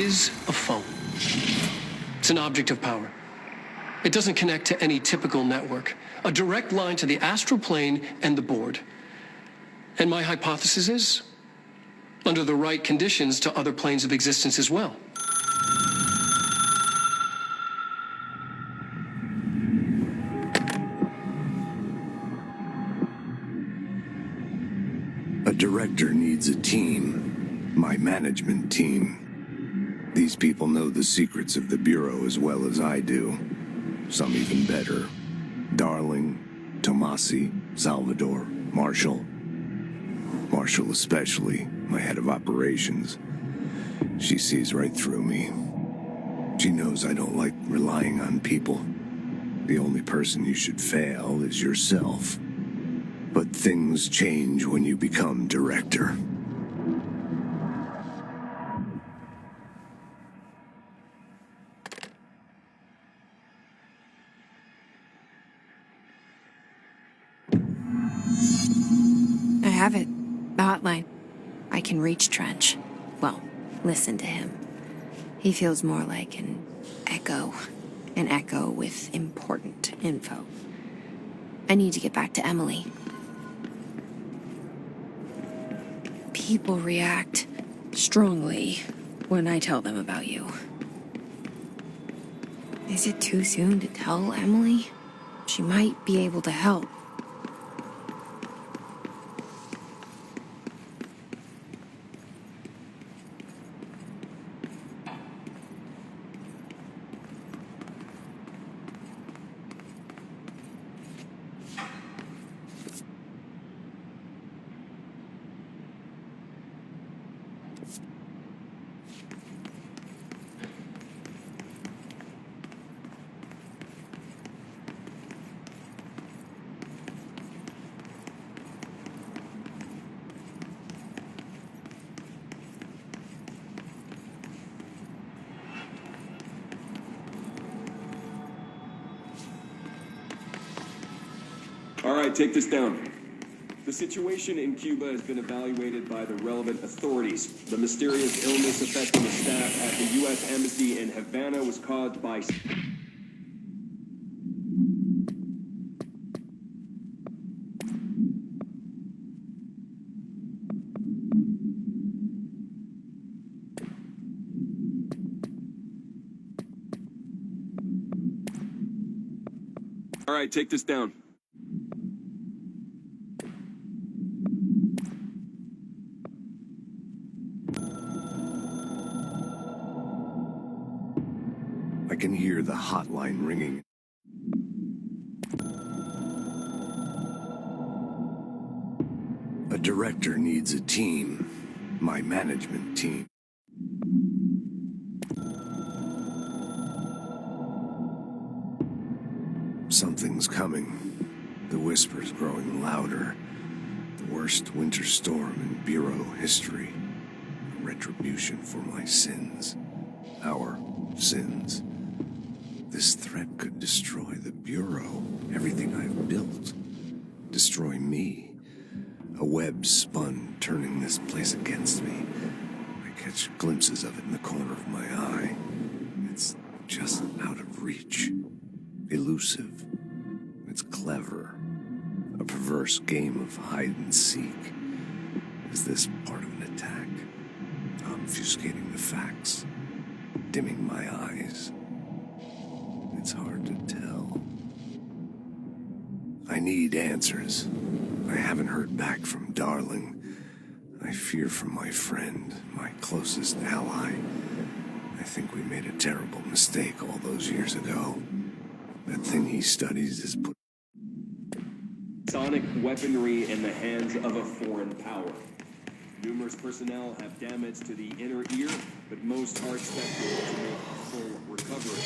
is a phone. It's an object of power. It doesn't connect to any typical network. A direct line to the astral plane and the board. And my hypothesis is, under the right conditions, to other planes of existence as well. A director needs a team. My management team. These people know the secrets of the Bureau as well as I do. Some even better. Darling, Tomasi, Salvador, Marshall. Marshall especially, my head of operations. She sees right through me. She knows I don't like relying on people. The only person you should fail is yourself. But things change when you become director. I have it. The hotline. I can reach Trench. Well, listen to him. He feels more like an echo. An echo with important info. I need to get back to Emily. People react strongly when I tell them about you. Is it too soon to tell Emily? She might be able to help. All right, take this down. The situation in Cuba has been evaluated by the relevant authorities. The mysterious illness affecting the staff at the U.S. Embassy in Havana was caused by... All right, take this down. I can hear the hotline ringing. A director needs a team. My management team. Something's coming. The whisper's growing louder. The worst winter storm in Bureau history. Retribution for my sins. Our sins. This threat could destroy the Bureau, everything I've built. Destroy me. A web spun, turning this place against me. I catch glimpses of it in the corner of my eye. It's just out of reach. Elusive. It's clever. A perverse game of hide and seek. Is this part of an attack? Obfuscating the facts. Dimming my eyes. It's hard to tell. I need answers. I haven't heard back from Darling. I fear for my friend, my closest ally. I think we made a terrible mistake all those years ago. That thing he studies is put... Sonic weaponry in the hands of a foreign power. Numerous personnel have damage to the inner ear, but most are expected to make full recovery.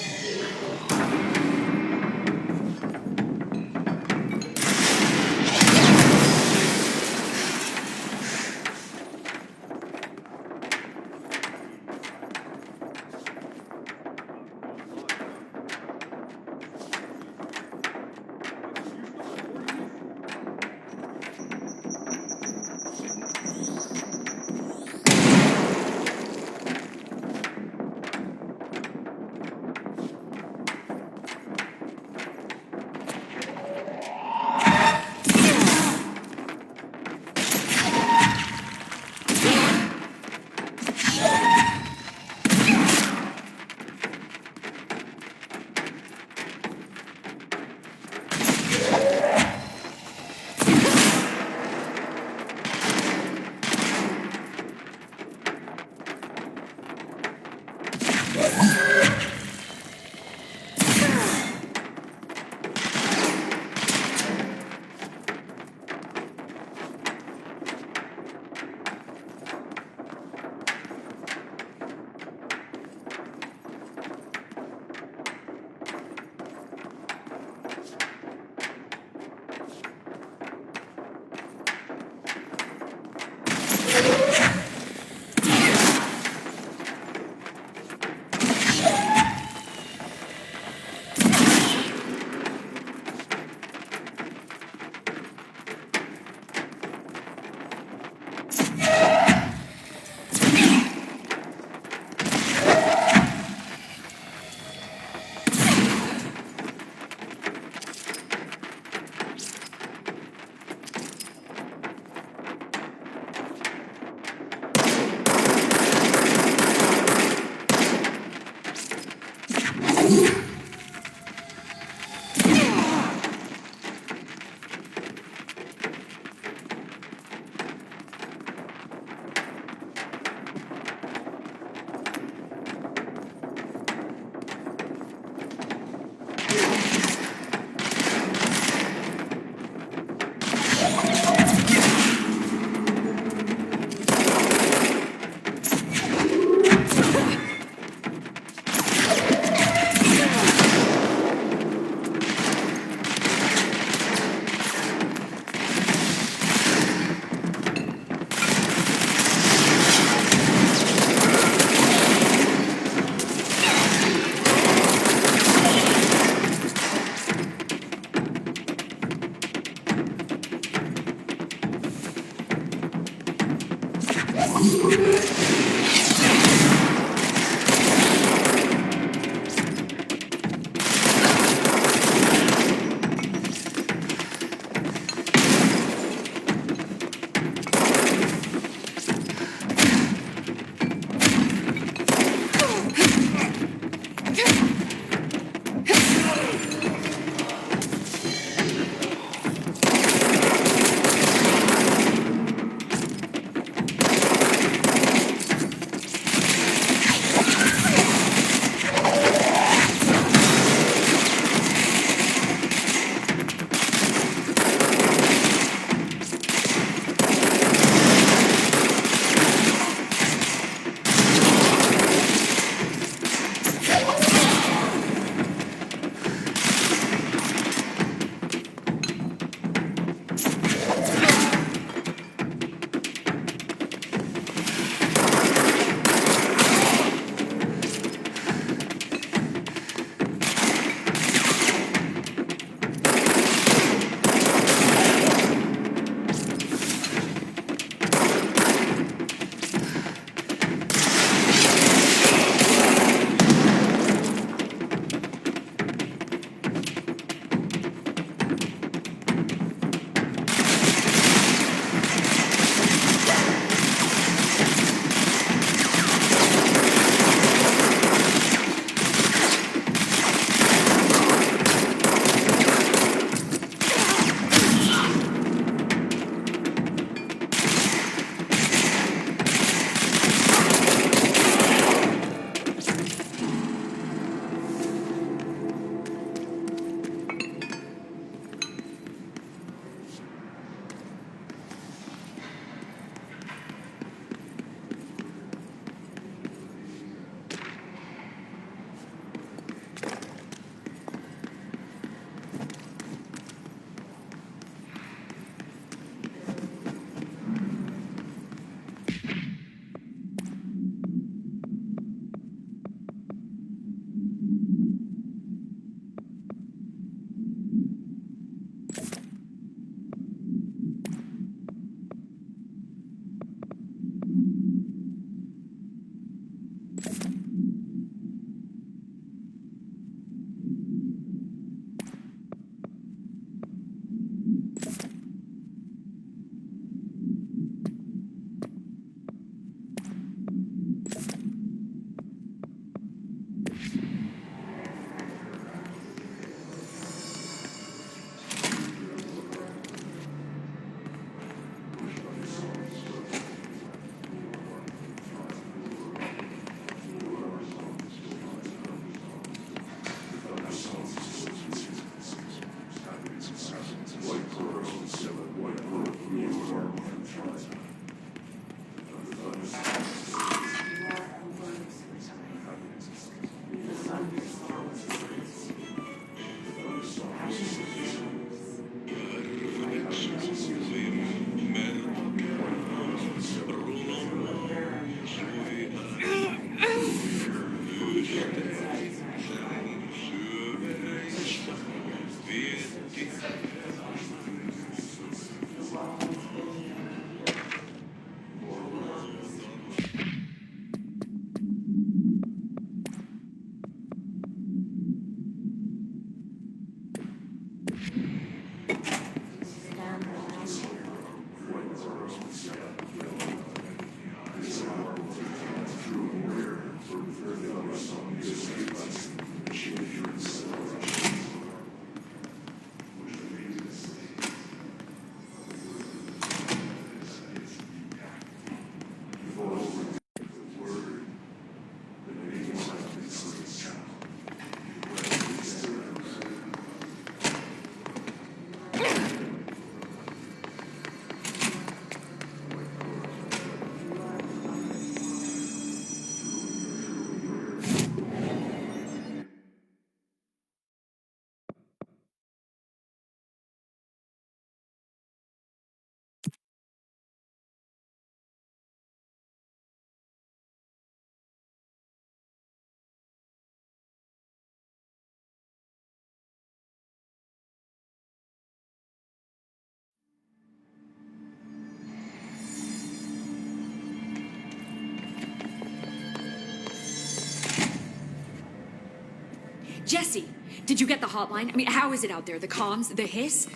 Jesse, did you get the hotline? I mean, how is it out there? The comms? The hiss?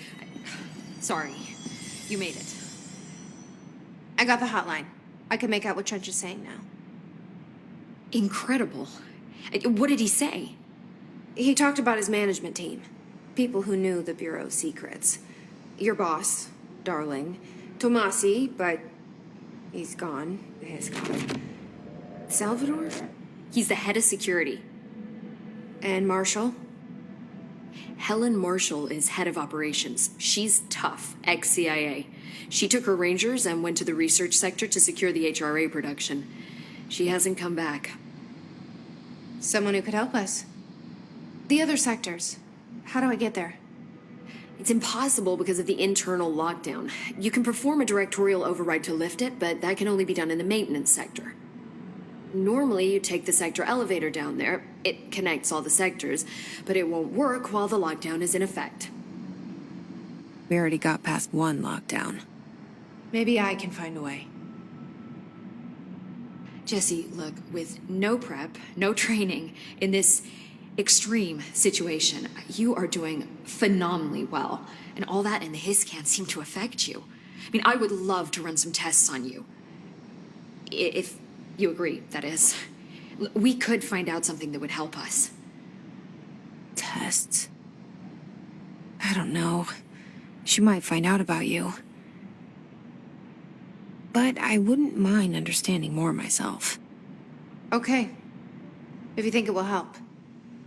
Sorry. You made it. I got the hotline. I can make out what Trench is saying now. Incredible. What did he say? He talked about his management team. People who knew the Bureau's secrets. Your boss, Darling. Tomasi, but he's gone. His gone. Salvador? He's the head of security. And Marshall? Helen Marshall is head of operations. She's tough, ex-CIA. She took her Rangers and went to the research sector to secure the HRA production. She hasn't come back. Someone who could help us. The other sectors. How do I get there? It's impossible because of the internal lockdown. You can perform a directorial override to lift it, but that can only be done in the maintenance sector. Normally, you take the sector elevator down there. It connects all the sectors, but it won't work while the lockdown is in effect. We already got past one lockdown. Maybe I can find a way. Jesse, look, with no prep, no training, in this extreme situation, you are doing phenomenally well. And all that and the hiss can't seem to affect you. I mean, I would love to run some tests on you. If you agree, that is. We could find out something that would help us. Tests? I don't know. She might find out about you. But I wouldn't mind understanding more myself. Okay. If you think it will help.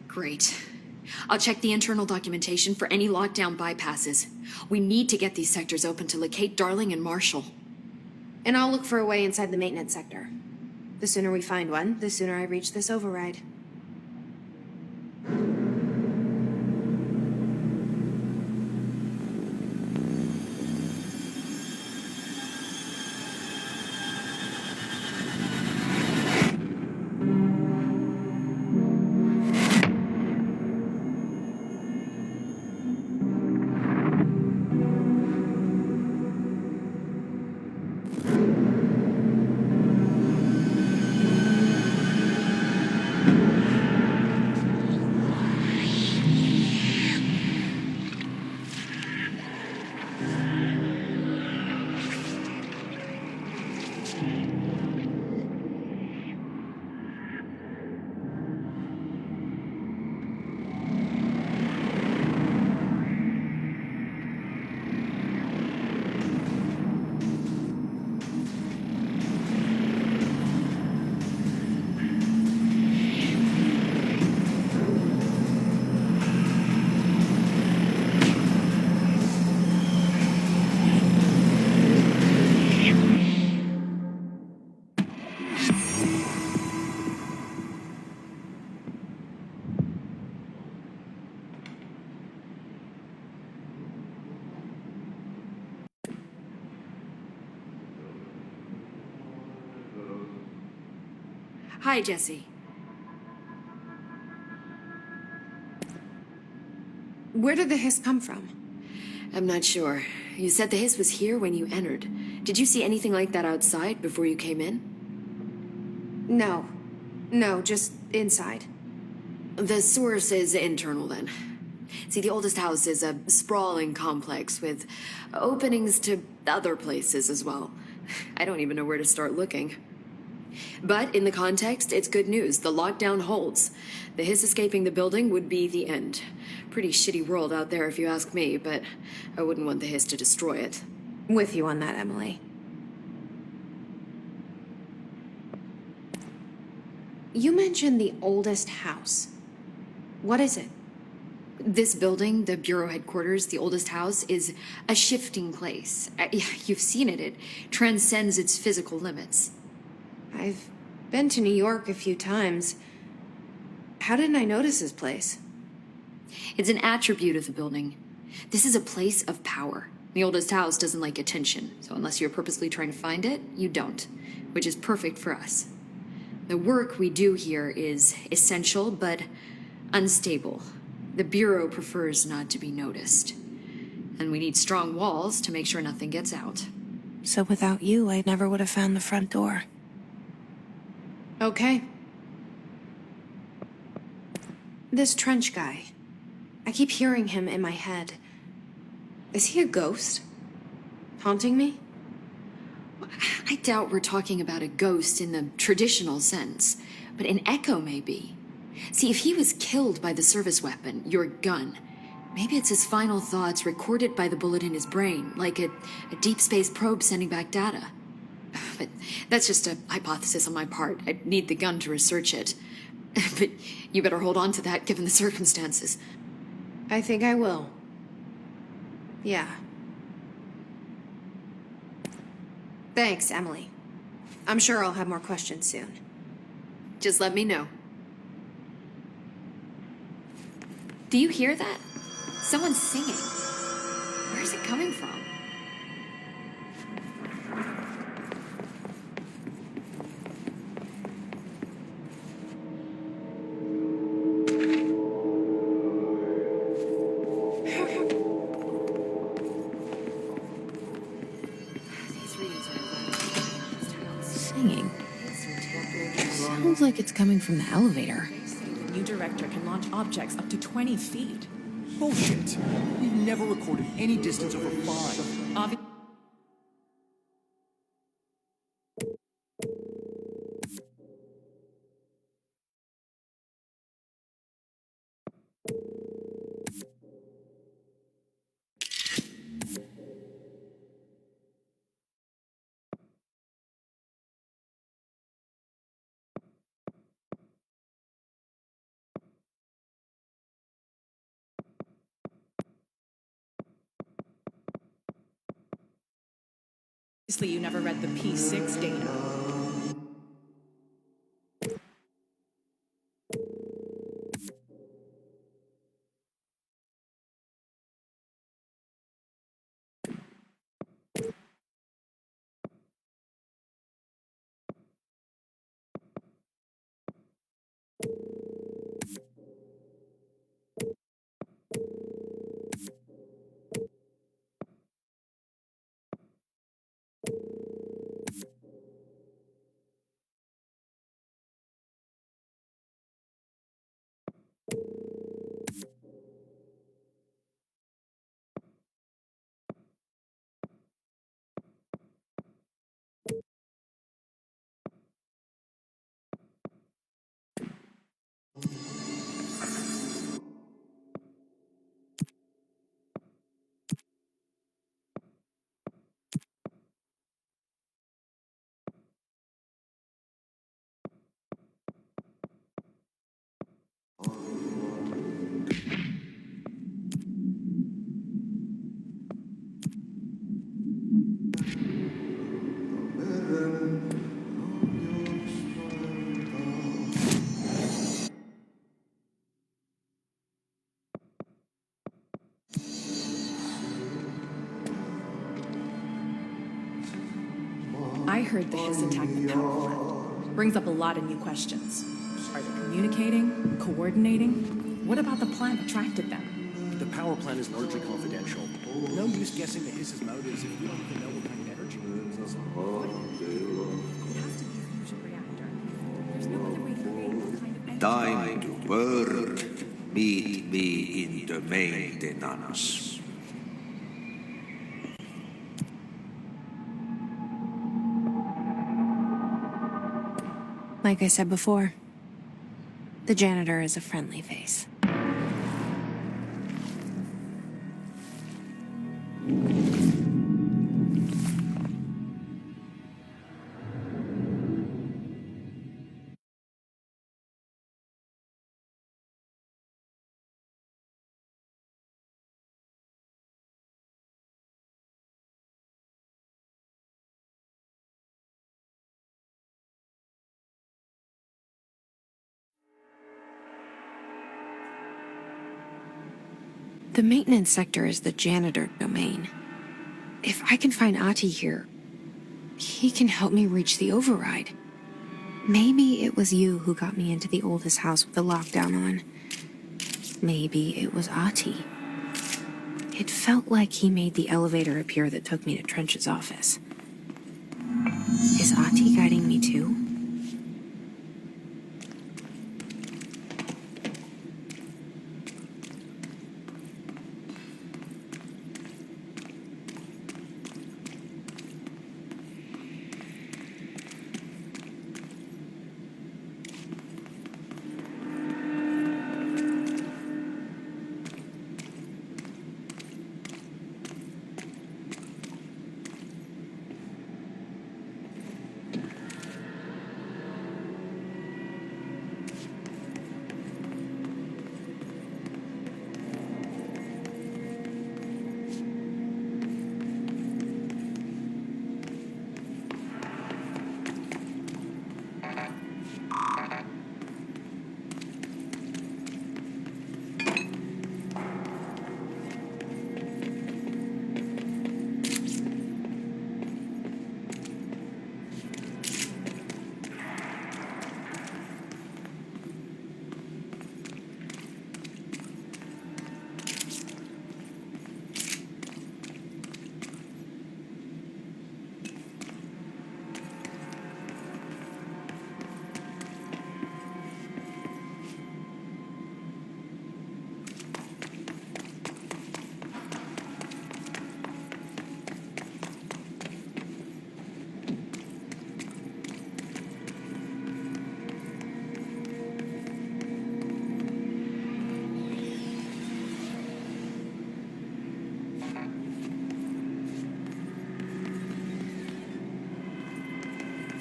Great. I'll check the internal documentation for any lockdown bypasses. We need to get these sectors open to locate Darling and Marshall. And I'll look for a way inside the maintenance sector. The sooner we find one, the sooner I reach this override. Hi, Jesse. Where did the hiss come from? I'm not sure. You said the hiss was here when you entered. Did you see anything like that outside before you came in? No. No, just inside. The source is internal, then. See, the Oldest House is a sprawling complex with openings to other places as well. I don't even know where to start looking. But in the context, it's good news. The lockdown holds. The hiss escaping the building would be the end. Pretty shitty world out there if you ask me, but I wouldn't want the hiss to destroy it. With you on that, Emily. You mentioned the oldest house. What is it? This building, the Bureau headquarters, the oldest house, is a shifting place. You've seen it. It transcends its physical limits. I've been to New York a few times. How didn't I notice this place? It's an attribute of the building. This is a place of power. The oldest house doesn't like attention, so unless you're purposely trying to find it, you don't, which is perfect for us. The work we do here is essential, but unstable. The Bureau prefers not to be noticed. And we need strong walls to make sure nothing gets out. So without you, I never would have found the front door. Okay. This Trench guy. I keep hearing him in my head. Is he a ghost? Haunting me? I doubt we're talking about a ghost in the traditional sense, but an echo maybe. See, if he was killed by the service weapon, your gun, maybe it's his final thoughts recorded by the bullet in his brain, like a deep space probe sending back data. But that's just a hypothesis on my part. I'd need the gun to research it. But you better hold on to that given the circumstances. I think I will. Yeah. Thanks, Emily. I'm sure I'll have more questions soon. Just let me know. Do you hear that? Someone's singing. Where's it coming from? Singing. Sounds like it's coming from the elevator. The new director can launch objects up to 20 feet. Bullshit. We've never recorded any distance over 5. Obviously, you never read the P6 data. I heard the hiss attacked the power plant. Brings up a lot of new questions. Are they communicating? Coordinating? What about the plant attracted them? The power plant is largely confidential. No use guessing the hiss's motives if we don't even know what kind of energy it uses. It has to be a fusion reactor. There's no other way to create the kind of energy. Time to burn. Meet me in the maintenance. Like I said before, the janitor is a friendly face. The maintenance sector is the janitor domain. If I can find Ati here, he can help me reach the override. Maybe it was you who got me into the oldest house with the lockdown on. Maybe it was Ati. It felt like he made the elevator appear that took me to Trench's office. Is Ati guiding me too?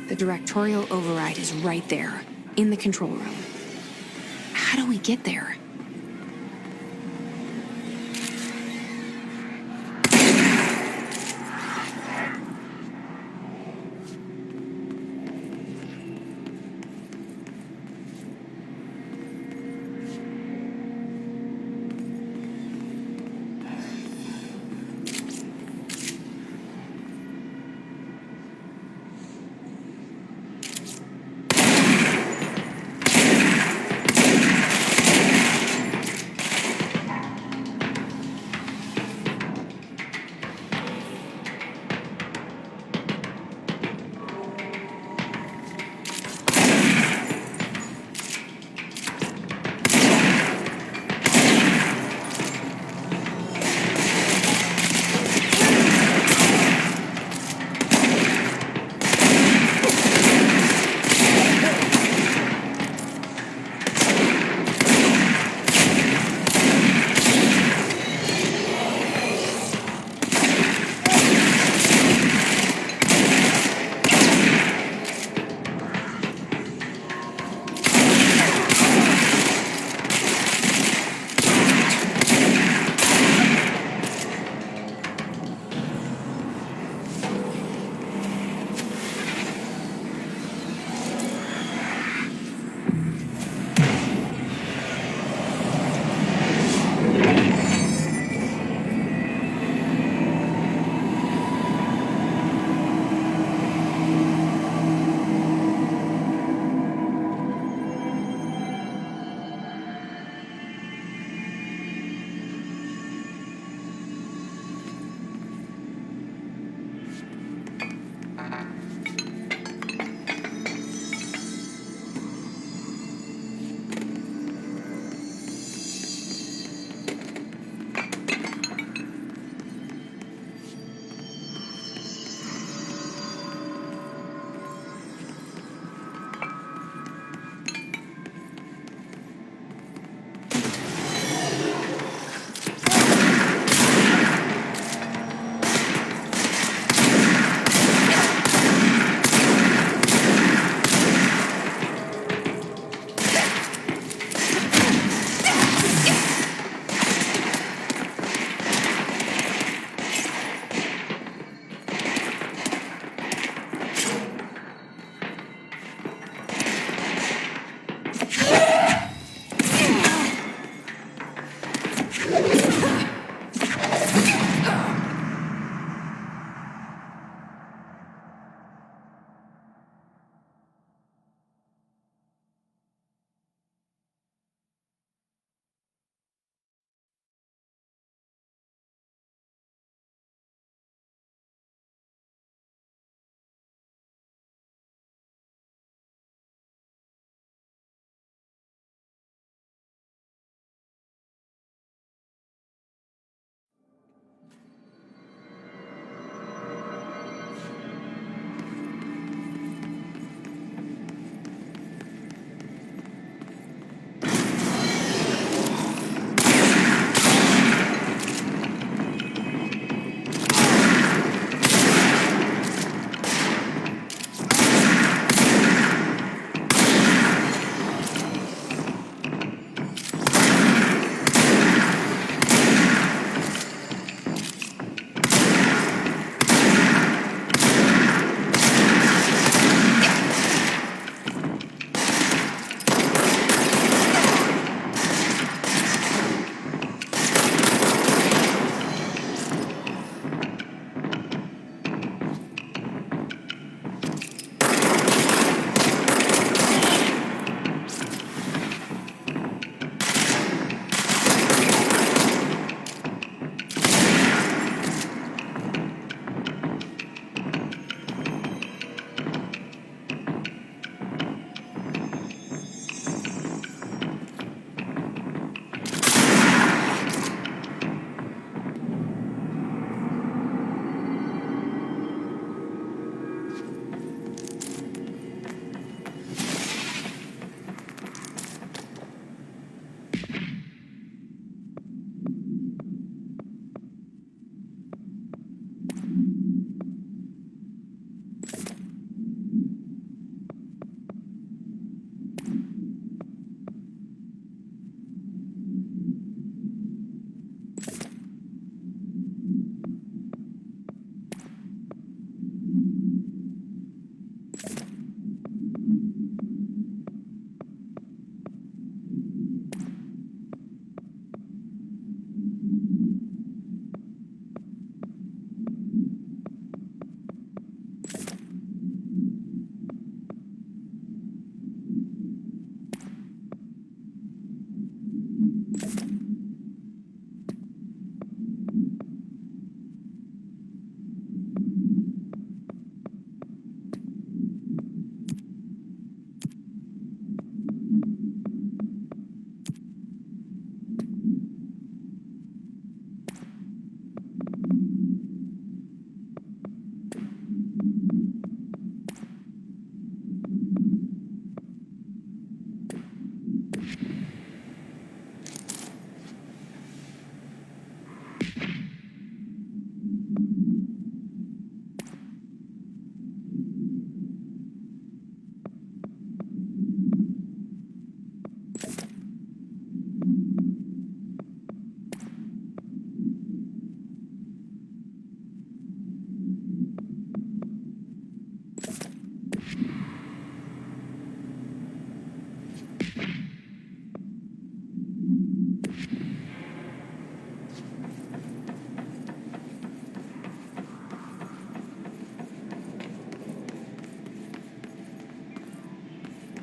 The directorial override is right there, in the control room. How do we get there?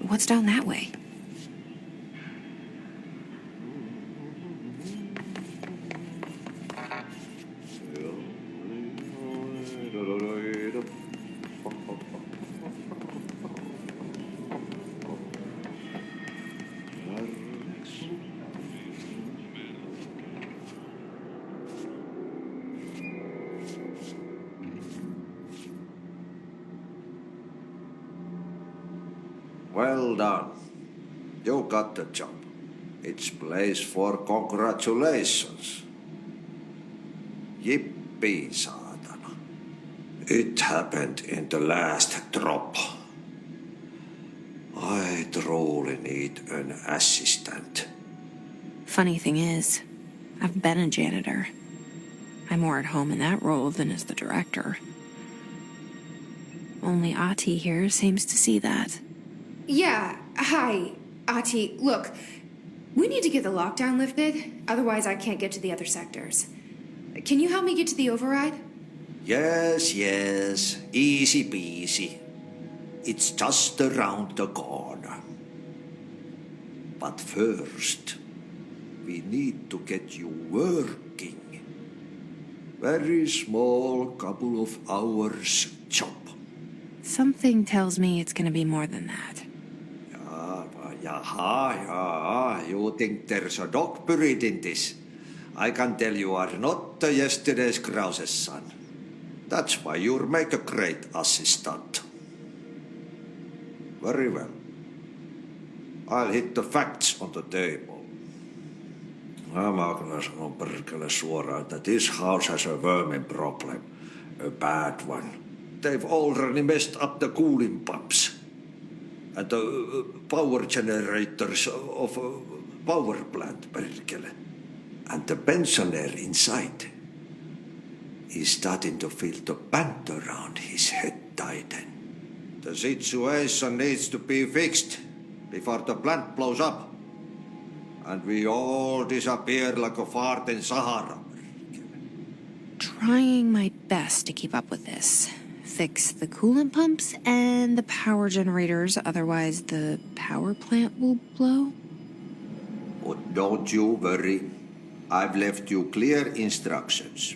What's down that way? Well done. You got the job. It's place for congratulations. Yippee, saatana. It happened in the last drop. I truly need an assistant. Funny thing is, I've been a janitor. I'm more at home in that role than as the director. Only Ati here seems to see that. Yeah, hi, Ati. Look, we need to get the lockdown lifted, otherwise I can't get to the other sectors. Can you help me get to the override? Yes, easy peasy. It's just around the corner. But first, we need to get you working. Very small, couple of hours job. Something tells me it's gonna be more than that. You think there's a dog buried in this? I can tell you are not yesterday's Krause's son. That's why you'll make a great assistant. Very well. I'll hit the facts on the table. Mä kyllä sanon perkele suoraan, että this house has a vermin problem. A bad one. They've already messed up the cooling pumps. And the power generators of a power plant, perkele. And the pensioner inside is starting to feel the band around his head tighten. The situation needs to be fixed before the plant blows up. And we all disappear like a fart in Sahara. Trying my best to keep up with this. Fix the coolant pumps and the power generators, otherwise the power plant will blow. But don't you worry. I've left you clear instructions.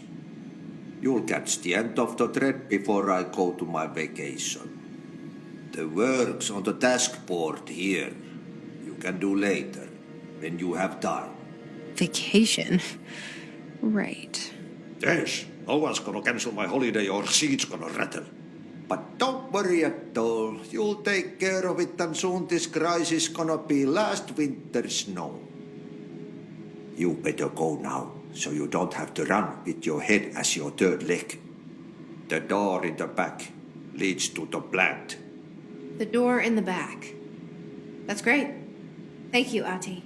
You'll catch the end of the thread before I go to my vacation. The work's on the task board here. You can do later, when you have time. Vacation? Right. Yes, no one's gonna cancel my holiday or seat's gonna rattle. But don't worry at all. You'll take care of it and soon this crisis gonna be last winter's snow. You better go now, so you don't have to run with your head as your third leg. The door in the back leads to the plant. The door in the back. That's great. Thank you, Ati.